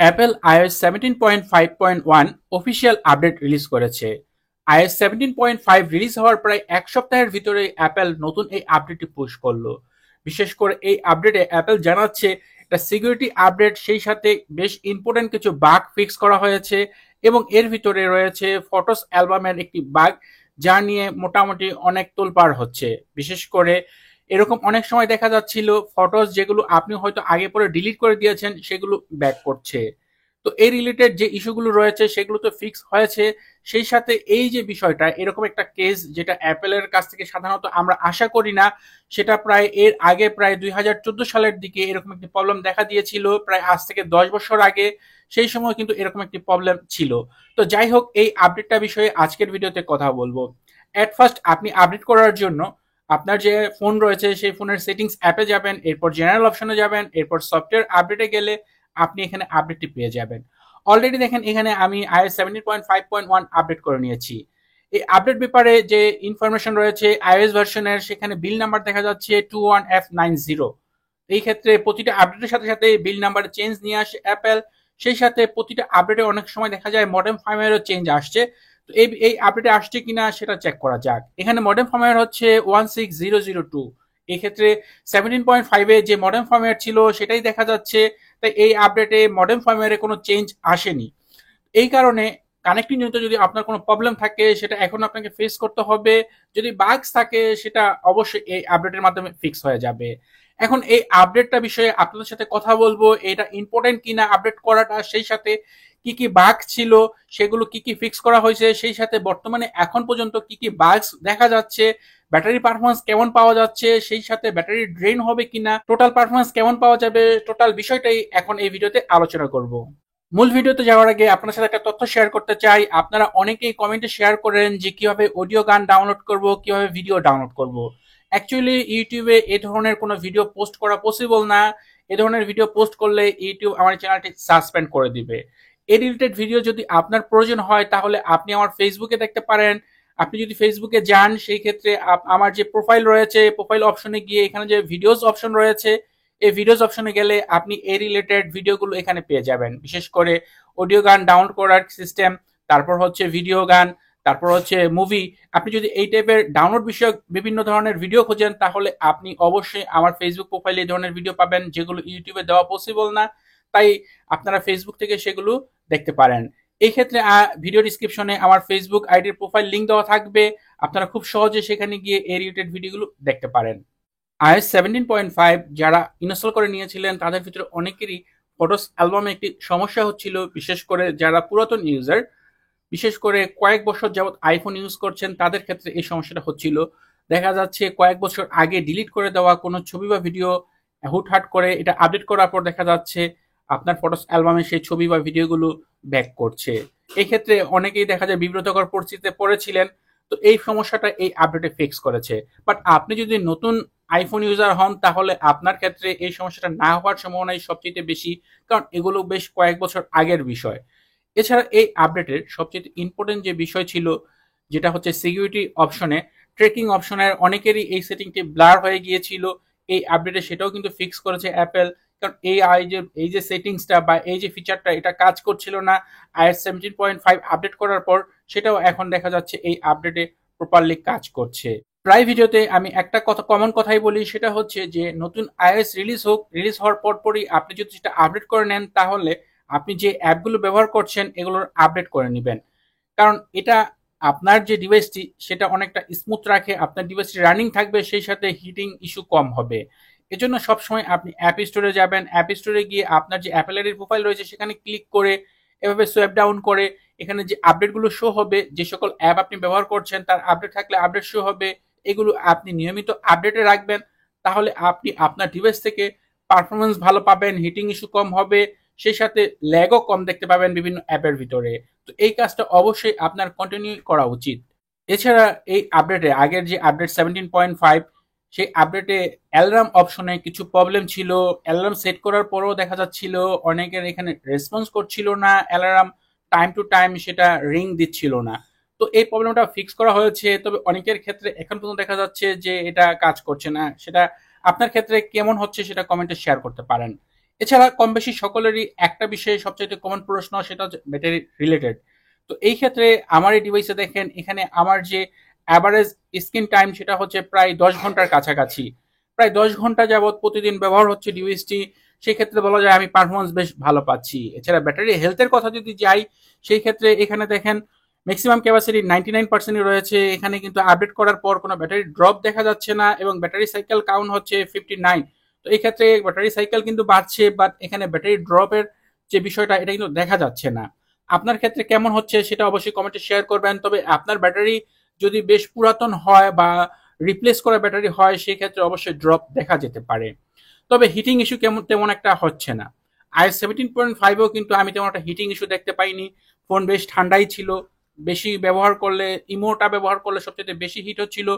Apple iOS 17.5.1 official update release করেছে। iOS 17.5 release হওয়ার প্রায় এক সপ্তাহের ভিতরে অ্যাপেল নতুন এই আপডেটটি পুশ করলো। বিশেষ করে এই আপডেটে অ্যাপেল জানাচ্ছে এটা সিকিউরিটি আপডেট, সেই সাথে বেশ ইম্পর্টেন্ট কিছু বাগ ফিক্স করা হয়েছে এবং এর ভিতরে রয়েছে ফটোস অ্যালবামের একটি বাগ, যা নিয়ে মোটামুটি অনেক তোলপাড় হচ্ছে। বিশেষ করে এরকম অনেক সময় দেখা যাচ্ছিল ফটোস যেগুলো আপনি হয়তো আগে পরে ডিলিট করে দিয়েছেন সেগুলো ব্যাক করছে। তো এই রিলেটেড যে ইস্যুগুলো রয়েছে সেগুলো তো ফিক্স হয়েছে। সেই সাথে এই যে বিষয়টা, এরকম একটা কেস যেটা অ্যাপেলের কাছ থেকে সাধারণত আমরা আশা করি না, সেটা প্রায় এর আগে প্রায় 2014 সালের দিকে এরকম একটি প্রবলেম দেখা দিয়েছিল, প্রায় আজ থেকে 10 বছর আগে। সেই সময় কিন্তু এরকম একটি প্রবলেম ছিল। তো যাই হোক, এই আপডেটটা বিষয়ে আজকের ভিডিওতে কথা বলবো। এট ফার্স্ট আপনি আপডেট করার জন্য আপনার যে ফোন রয়েছে সেই ফোনের সেটিংস অ্যাপে যাবেন, এরপর জেনারেল অপশনে যাবেন, এরপর সফটওয়্যার আপডেটে গেলে আপনি এখানে আপডেটটি পেয়ে যাবেন। অলরেডি দেখেন এখানে আমি iOS 17.5.1 আপডেট করে নিয়েছি। এই আপডেট ব্যাপারে যে ইনফরমেশন রয়েছে iOS ভার্সনের, সেখানে বিল নাম্বার দেখা যাচ্ছে 21F90। এই ক্ষেত্রে প্রতিটা আপডেটের সাথে সাথে বিল নাম্বার চেঞ্জ নিয়ে আসে অ্যাপেল। সেই সাথে প্রতিটা আপডেটে অনেক সময় দেখা যায় মডেম ফার্মওয়্যারও চেঞ্জ আসছে। তো এই আপডেটে আসছে কিনা সেটা চেক করা যাক। এখানে মডেম ফার্মওয়্যার হচ্ছে 16002। এই ক্ষেত্রে 17.5 যে মডেম ফার্মওয়্যার ছিল সেটাই দেখা যাচ্ছে। তাই এই আপডেটে মডেম ফার্মওয়্যারে কোনো চেঞ্জ আসেনি। এই কারণে কানেক্টিং জনিত যদি আপনার কোনো প্রবলেম থাকে সেটা এখন আপনাকে ফেস করতে হবে। যদি বাগস থাকে সেটা অবশ্যই এই আপডেটের মাধ্যমে ফিক্স হয়ে যাবে। এখন এই আপডেটটা বিষয়ে আপনাদের সাথে কথা বলবো, এটা ইম্পর্টেন্ট কিনা আপডেট করাটা, সেই সাথে কি কি বাগ ছিল সেগুলো কি কি ফিক্স করা হয়েছে, সেই সাথে বর্তমানে এখন পর্যন্ত কি কি বাগস দেখা যাচ্ছে, ব্যাটারি পারফরমেন্স কেমন পাওয়া যাচ্ছে, সেই সাথে ব্যাটারি ড্রেন হবে কিনা, টোটাল পারফরমেন্স কেমন পাওয়া যাবে, টোটাল বিষয়টাই এখন এই ভিডিওতে আলোচনা করব। মূল ভিডিওতে যাওয়ার আগে আপনার সাথে একটা তথ্য শেয়ার করতে চাই। আপনারা অনেকেই কমেন্টে শেয়ার করেন যে কিভাবে অডিও গান ডাউনলোড করব, কিভাবে ভিডিও ডাউনলোড করব। অ্যাকচুয়ালি ইউটিউবে এই ধরনের কোনো ভিডিও পোস্ট করা পসিবল না। এ ধরনের ভিডিও পোস্ট করলে ইউটিউব আমার চ্যানেলটি সাসপেন্ড করে দিবে। এই রিলেটেড ভিডিও যদি আপনার প্রয়োজন হয় তাহলে আপনি আমার ফেসবুকে দেখতে পারেন। আপনি যদি ফেসবুকে যান সেই ক্ষেত্রে আমার যে প্রোফাইল রয়েছে, প্রোফাইল অপশনে গিয়ে এখানে যে ভিডিওস অপশন রয়েছে, এই ভিডিওস অপশনে গেলে আপনি এই রিলেটেড ভিডিওগুলো এখানে পেয়ে যাবেন। বিশেষ করে অডিও গান ডাউনলোড করার সিস্টেম, তারপর হচ্ছে ভিডিও গান, তারপর হচ্ছে মুভি। আপনি যদি এই টাইপের ডাউনলোড বিষয়ক বিভিন্ন ধরনের ভিডিও খোঁজেন তাহলে আপনি অবশ্যই আমার ফেসবুক প্রোফাইলে এই ধরনের ভিডিও পাবেন, যেগুলো ইউটিউবে দেওয়া পসিবল না। তাই আপনারা ফেসবুক থেকে সেগুলো দেখতে পারেন। এই ক্ষেত্রে ভিডিও ডিসক্রিপশনে আমার ফেসবুক আইডির প্রোফাইল লিঙ্ক দেওয়া থাকবে। আপনারা খুব সহজে সেখানে গিয়ে এই রিলেটেড ভিডিওগুলো দেখতে পারেন। iOS 17.5 যারা ইনস্টল করে নিয়েছিলেন তাদের ভিতরে অনেকেরই ফটোস অ্যালবামে একটি সমস্যা হচ্ছিল। বিশেষ করে যারা পুরাতন ইউজার, বিশেষ করে কয়েক বছর যাবত আইফোন ইউজ করছেন, তাদের ক্ষেত্রে এই সমস্যাটা হচ্ছিল। দেখা যাচ্ছে কয়েক বছর আগে ডিলিট করে দেওয়া কোনো ছবি বা ভিডিও হুটহাট করে এটা আপডেট করার পর দেখা যাচ্ছে আপনার ফটোস অ্যালবামে সেই ছবি বা ভিডিওগুলো ব্যাক করছে। এই ক্ষেত্রে অনেকেই দেখা যায় বিব্রতকর পরিস্থিতিতে পড়েছিলেন। তো এই সমস্যাটা এই আপডেটে ফিক্স করেছে। বাট আপনি যদি নতুন আইফোন ইউজার হন তাহলে আপনার ক্ষেত্রে এই সমস্যাটা না হওয়ার সম্ভাবনাই সবচেয়ে বেশি, কারণ এগুলো বেশ কয়েক বছর আগের বিষয়। এছাড়া এই আপডেটের সবচেয়ে ইম্পর্টেন্ট যে বিষয় ছিল, যেটা হচ্ছে সিকিউরিটি অপশনে, ট্রেকিং অপশনের অনেকেরই এই সেটিংটি ব্লার হয়ে গিয়েছিল। এই আপডেটে সেটাও কিন্তু ফিক্স করেছে অ্যাপেল। কারণ এই যে সেটিংসটা বা এই যে ফিচারটা এটা কাজ করছিল না iOS 17.5 আপডেট করার পর, সেটাও এখন দেখা যাচ্ছে এই আপডেটে প্রপারলি কাজ করছে। প্রায় ভিডিওতে আমি একটা কথা কমন কথাই বলি, সেটা হচ্ছে যে নতুন iOS রিলিজ হওয়ার পরপরই আপনি যদি সেটা আপডেট করে নেন তাহলে আপনি যে অ্যাপগুলো ব্যবহার করছেন এগুলোর আপডেট করে নেবেন। কারণ এটা আপনার যে ডিভাইসটি সেটা অনেকটা স্মুথ রাখে, আপনার ডিভাইসটি রানিং থাকবে, সেই সাথে হিটিং ইস্যু কম হবে। এজন্য সবসময় আপনি অ্যাপ স্টোরে যাবেন, অ্যাপ স্টোরে গিয়ে আপনার যে অ্যাপেল আইডির প্রোফাইল রয়েছে সেখানে ক্লিক করে এভাবে সোয়াইপ ডাউন করে এখানে যে আপডেটগুলো শো হবে, যে সকল অ্যাপ আপনি ব্যবহার করছেন তার আপডেট থাকলে আপডেট শো হবে, এগুলো আপনি নিয়মিত আপডেটে রাখবেন। তাহলে আপনি আপনার ডিভাইস থেকে পারফরমেন্স ভালো পাবেন, হিটিং ইস্যু কম হবে, সেই সাথে ল্যাগও কম দেখতে পাবেন বিভিন্ন অ্যাপের ভিতরে। তো এই কাজটা অবশ্যই আপনার কন্টিনিউ করা উচিত। এছাড়া এই আপডেটে আগের যে আপডেট 17.5 সেই আপডেটে অ্যালার্ম অপশনে কিছু প্রবলেম ছিল। অ্যালার্ম সেট করার পরেও দেখা যাচ্ছিল অনেকের এখানে রেসপন্স করছিল না, অ্যালার্ম টাইম টু টাইম সেটা রিং দিচ্ছিল না। তো এই প্রবলেমটা ফিক্স করা হয়েছে, তবে অনেকের ক্ষেত্রে এখন পর্যন্ত দেখা যাচ্ছে যে এটা কাজ করছে না। সেটা আপনার ক্ষেত্রে কেমন হচ্ছে সেটা কমেন্টে শেয়ার করতে পারেন। এছাড়া কম বেশি সকলেরই একটা বিষয়ে সবচেয়ে কমন প্রশ্ন, সেটা হচ্ছে ব্যাটারি রিলেটেড। তো এই ক্ষেত্রে আমার এই ডিভাইসে দেখেন এখানে আমার যে অ্যাভারেজ স্ক্রিন টাইম সেটা হচ্ছে প্রায় 10 ঘন্টার কাছাকাছি। প্রায় 10 ঘন্টা যাবৎ প্রতিদিন ব্যবহার হচ্ছে ডিভাইসটি। সেই ক্ষেত্রে বলা যায় আমি পারফরমেন্স বেশ ভালো পাচ্ছি। এছাড়া ব্যাটারি হেলথের কথা যদি যাই, সেই ক্ষেত্রে এখানে দেখেন ম্যাক্সিমাম ক্যাপাসিটি 99% রয়েছে। এখানে কিন্তু আপডেট করার পর কোনো ব্যাটারি ড্রপ দেখা যাচ্ছে না, এবং ব্যাটারি সাইকেল কাউন্ট হচ্ছে 59। তো এই ক্ষেত্রে ব্যাটারি সাইকেল কিন্তু বাড়ছে, বাট এখানে ব্যাটারি ড্রপের যে বিষয়টা এটা কিন্তু দেখা যাচ্ছে না। আপনার ক্ষেত্রে কেমন হচ্ছে সেটা অবশ্যই কমেন্টে শেয়ার করবেন। তবে আপনার ব্যাটারি যদি বেশ পুরাতন হয় বা রিপ্লেস করা ব্যাটারি হয়, সেই ক্ষেত্রে অবশ্যই ড্রপ দেখা যেতে পারে। তবে হিটিং ইস্যু তেমন একটা হচ্ছে না। iOS 17.5-এও কিন্তু আমি তেমন একটা হিটিং ইস্যু দেখতে পাইনি। ফোন বেশ ঠান্ডাই ছিল। বেশি ব্যবহার করলে, ইমোটা ব্যবহার করলে সবচেয়ে বেশি হিট হচ্ছিল।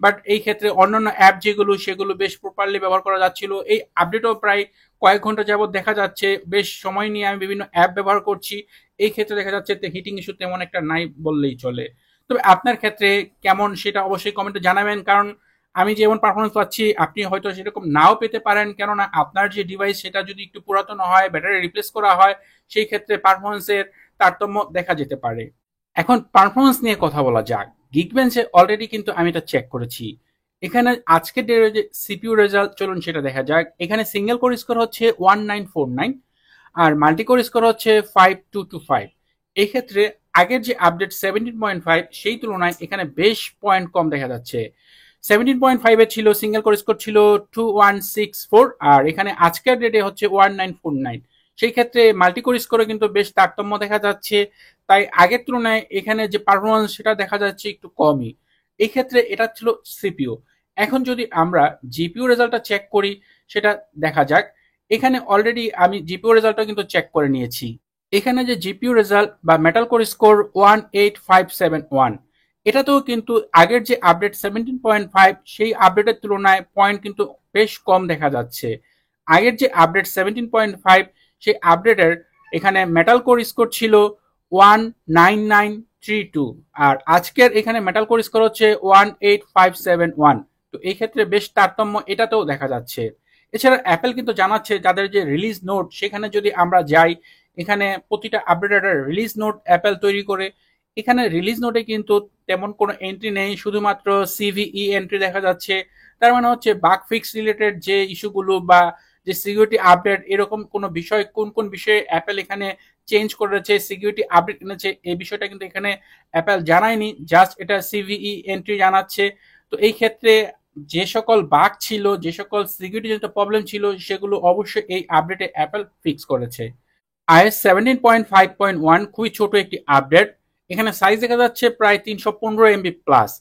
বাট এই ক্ষেত্রে অন্যান্য অ্যাপ যেগুলো সেগুলো বেশ প্রপারলি ব্যবহার করা যাচ্ছিল। এই আপডেটও প্রায় কয়েক ঘন্টা যাবৎ দেখা যাচ্ছে। বেশ সময় নিয়ে আমি বিভিন্ন অ্যাপ ব্যবহার করছি। এই ক্ষেত্রে দেখা যাচ্ছে হিটিং ইস্যু তেমন একটা নাই বললেই চলে। তবে আপনার ক্ষেত্রে কেমন সেটা অবশ্যই কমেন্টে জানাবেন, কারণ আমি যেমন পারফরমেন্স পাচ্ছি আপনি হয়তো সেরকম নাও পেতে পারেন, কেননা আপনার যে ডিভাইস সেটা যদি একটু পুরাতন হয়, ব্যাটারি রিপ্লেস করা হয়, সেই ক্ষেত্রে পারফরমেন্সের তারতম্য দেখা যেতে পারে। এখন পারফরমেন্স নিয়ে কথা বলা যাক। গিগবেঞ্চে অলরেডি কিন্তু আমি এটা চেক করেছি। এখানে আজকের ডেটে যে সিপিইউ রেজাল্ট, চলুন সেটা দেখা যাক। এখানে সিঙ্গেল কোর স্কোর হচ্ছে 1949, আর মাল্টি কোর স্কোর হচ্ছে 5225। এই ক্ষেত্রে আগের যে আপডেট 17.5 সেই তুলনায় এখানে বেশ পয়েন্ট কম দেখা যাচ্ছে। 17.5 এ ছিল সিঙ্গেল কোর স্কোর ছিল 2164, আর এখানে আজকের ডেটে হচ্ছে 1949। সেই ক্ষেত্রে মাল্টি কোর স্কোরে কিন্তু বেশ তারতম্য দেখা যাচ্ছে। তাই আগের তুলনায় এখানে যে পারফরমেন্স সেটা দেখা যাচ্ছে একটু কমই। এই ক্ষেত্রে এটা ছিল সিপিইউ। এখন যদি আমরা জিপিইউ রেজাল্টটা চেক করি, সেটা দেখা যাক। এখানে অলরেডি আমি জিপিইউ রেজাল্টটা কিন্তু চেক করে নিয়েছি। এখানে যে জিপিইউ রেজাল্ট বা মেটাল কোর স্কোর 18571, এটাতেও কিন্তু আগের যে আপডেট 17.5 সেই আপডেটের তুলনায় পয়েন্ট কিন্তু বেশ কম দেখা যাচ্ছে। আগের যে আপডেট 17.5 সেই আপডেটের এখানে মেটাল কোর স্কোর ছিল 19932, আর আজকের এখানে মেটাল কোর স্কোর হচ্ছে 18571। তো এই ক্ষেত্রে বেশ তারতম্য এটাতেও দেখা যাচ্ছে। এছাড়া অ্যাপেল কিন্তু জানাচ্ছে যাদের যে রিলিজ নোট, সেখানে যদি আমরা যাই, এখানে প্রতিটা আপডেটের রিলিজ নোট অ্যাপেল তৈরি করে। এখানে রিলিজ নোটে কিন্তু তেমন কোনো এন্ট্রি নেই, শুধুমাত্র সিভিই এন্ট্রি দেখা যাচ্ছে। তার মানে হচ্ছে বাগ ফিক্স রিলেটেড যে ইস্যুগুলো বা যে সিকিউরিটি আপডেট, এরকম কোনো বিষয় কোন কোন বিষয়ে অ্যাপেল এখানে চেঞ্জ করেছে, সিকিউরিটি আপডেট এনেছে, এই বিষয়টা কিন্তু এখানে অ্যাপেল জানায়নি। জাস্ট এটা সিভিই এন্ট্রি জানাচ্ছে। তো এই ক্ষেত্রে যে সকল বাগ ছিল, যে সকল সিকিউরিটি জনিত প্রবলেম ছিল, সেগুলো অবশ্যই এই আপডেটে অ্যাপেল ফিক্স করেছে। iOS 17.5.1 খুবই ছোট একটি আপডেট। এখানে সাইজ দেখা যাচ্ছে প্রায় 315 MB প্লাস।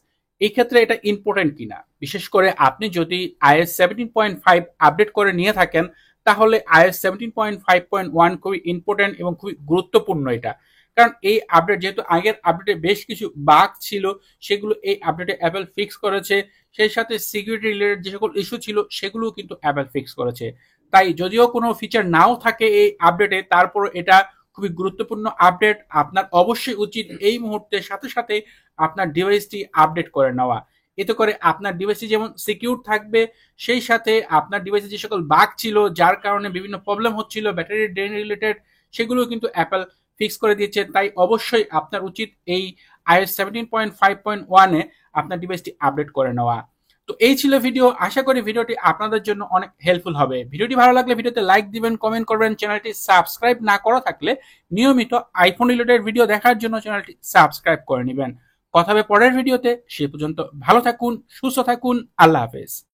এই ক্ষেত্রে এটা ইম্পর্টেন্ট কিনা, বিশেষ করে আপনি যদি iOS 17.5 আপডেট করে নিয়ে থাকেন, তাহলে iOS 17.5.1 খুবই ইম্পর্টেন্ট এবং খুবই গুরুত্বপূর্ণ এটা। কারণ এই আপডেট, যেহেতু আগের আপডেটে বেশ কিছু বাগ ছিল, সেগুলো এই আপডেটে অ্যাপেল ফিক্স করেছে। সেই সাথে সিকিউরিটি রিলেটেড যে সকল ইস্যু ছিল, সেগুলোও কিন্তু অ্যাপেল ফিক্স করেছে। তাই যদিও কোনো ফিচার নাও থাকে এই আপডেটে, তারপর এটা খুবই গুরুত্বপূর্ণ আপডেট। আপনার অবশ্যই উচিত এই মুহূর্তে সাথে সাথে আপনার ডিভাইসটি আপডেট করে নেওয়া। এতে করে আপনার ডিভাইসটি যেমন সিকিউর থাকবে, সেই সাথে আপনার ডিভাইসে যে সকল বাগ ছিল, যার কারণে বিভিন্ন প্রবলেম হচ্ছিল ব্যাটারি ড্রেন রিলেটেড, সেগুলো কিন্তু অ্যাপেল ফিক্স করে দিয়েছে। তাই অবশ্যই আপনার উচিত এই iOS 17.5.1-এ আপনার ডিভাইসটি আপডেট করে নেওয়া। তো এই ছিল ভিডিও। আশা করি ভিডিওটি আপনাদের জন্য অনেক হেল্পফুল হবে। ভিডিওটি ভালো লাগলে ভিডিওতে লাইক দিবেন, কমেন্ট করবেন। চ্যানেলটি সাবস্ক্রাইব না করা থাকলে নিয়মিত আইফোন রিলেটেড ভিডিও দেখার জন্য চ্যানেলটি সাবস্ক্রাইব করে নেবেন। কথা হবে পরের ভিডিওতে। সে পর্যন্ত ভালো থাকুন, সুস্থ থাকুন। আল্লাহ হাফেজ।